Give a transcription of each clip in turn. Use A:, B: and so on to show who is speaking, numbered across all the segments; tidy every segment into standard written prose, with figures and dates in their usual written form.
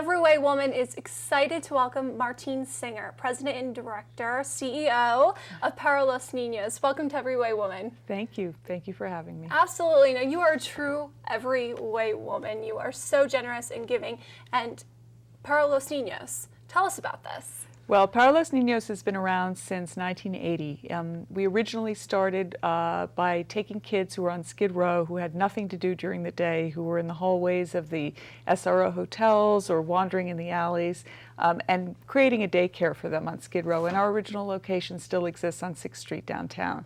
A: Everyway Woman is excited to welcome Martine Singer, President and Director, CEO of Para los Niños. Welcome to Everyway Woman.
B: Thank you. Thank you for having me.
A: Absolutely. Now, you are a true Everyway Woman. You are so generous and giving. And Para los Niños, tell us about this.
B: Well, Para los Niños has been around since 1980. We originally started by taking kids who were on Skid Row, who had nothing to do during the day, who were in the hallways of the SRO hotels or wandering in the alleys, and creating a daycare for them on Skid Row. And our original location still exists on 6th Street downtown.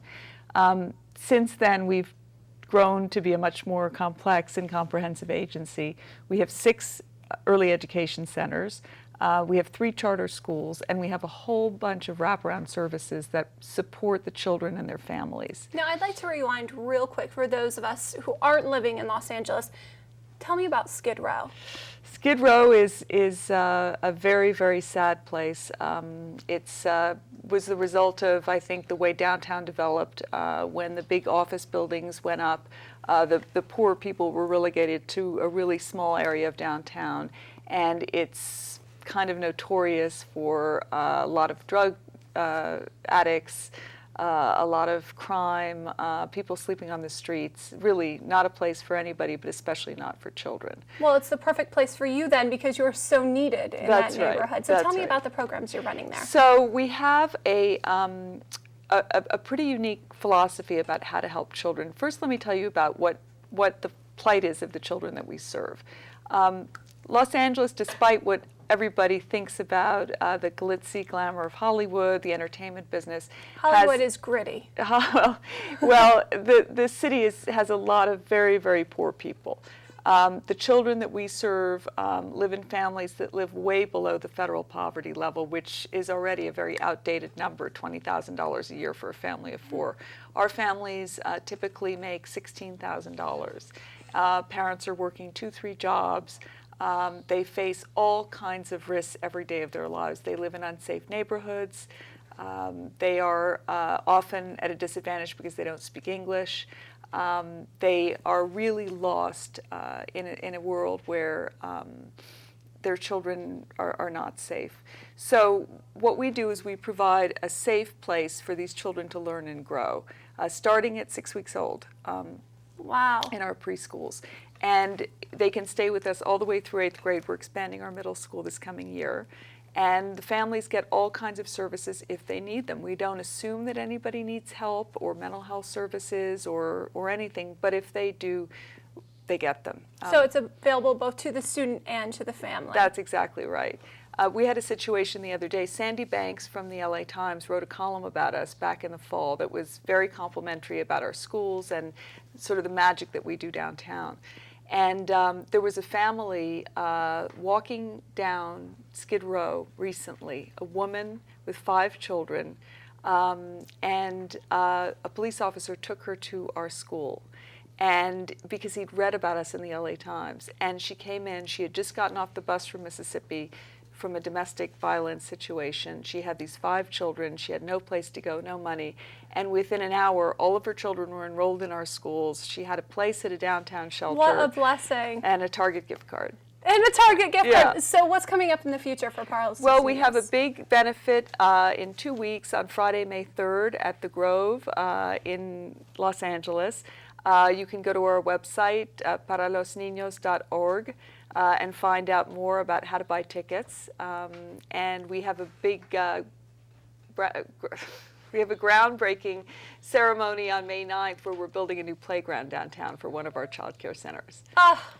B: Since then, we've grown to be a much more complex and comprehensive agency. We have 6 early education centers. We have 3 charter schools, and we have a whole bunch of wraparound services that support the children and their families.
A: Now, I'd like to rewind real quick for those of us who aren't living in Los Angeles. Tell me about Skid Row.
B: Skid Row is a very, very sad place. It was the result of, I think, the way downtown developed. When the big office buildings went up, the poor people were relegated to a really small area of downtown, and it's kind of notorious for a lot of drug addicts, a lot of crime, people sleeping on the streets. Really not a place for anybody, but especially not for children.
A: Well, it's the perfect place for you then, because you're so needed in that neighborhood. So tell me about the programs you're running there.
B: So we have a pretty unique philosophy about how to help children. First, let me tell you about what the plight is of the children that we serve. Los Angeles, despite what everybody thinks about the glitzy glamour of Hollywood, the entertainment business.
A: Hollywood is gritty.
B: Well, the city has a lot of very, very poor people. The children that we serve live in families that live way below the federal poverty level, which is already a very outdated number, $20,000 a year for a family of 4. Our families typically make $16,000. Parents are working 2-3 jobs. They face all kinds of risks every day of their lives. They live in unsafe neighborhoods. They are often at a disadvantage because they don't speak English. They are really lost in a world where their children are not safe. So what we do is we provide a safe place for these children to learn and grow, starting at 6 weeks old.
A: Wow.
B: In our preschools. And they can stay with us all the way through 8th grade. We're expanding our middle school this coming year. And the families get all kinds of services if they need them. We don't assume that anybody needs help or mental health services or anything, but if they do, they get them.
A: So it's available both to the student and to the family.
B: That's exactly right. We had a situation the other day. Sandy Banks from the LA Times wrote a column about us back in the fall that was very complimentary about our schools and sort of the magic that we do downtown. And there was a family walking down Skid Row recently, a woman with 5 children, and a police officer took her to our school. And because he'd read about us in the LA Times, and she came in, she had just gotten off the bus from Mississippi from a domestic violence situation. She had these 5 children, she had no place to go, no money, and within an hour all of her children were enrolled in our schools. She had a place at a downtown shelter.
A: What a blessing.
B: And a Target gift card.
A: And a Target gift card. So what's coming up in the future for Para los Niños?
B: Well, we have a big benefit in 2 weeks on Friday, May 3rd at the Grove in Los Angeles. You can go to our website, paralosninos.org, and find out more about how to buy tickets. And we have a big, we have a groundbreaking ceremony on May 9th where we're building a new playground downtown for one of our child care centers.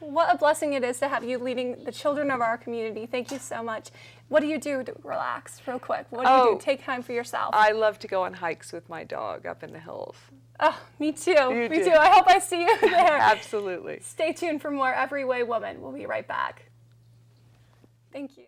A: What a blessing it is to have you leading the children of our community. Thank you so much. What do you do to relax, real quick? What do you do? Take time for yourself.
B: I love to go on hikes with my dog up in the hills.
A: Oh, me too. Me too. I hope I see you there.
B: Absolutely.
A: Stay tuned for more Everyway Woman. We'll be right back. Thank you.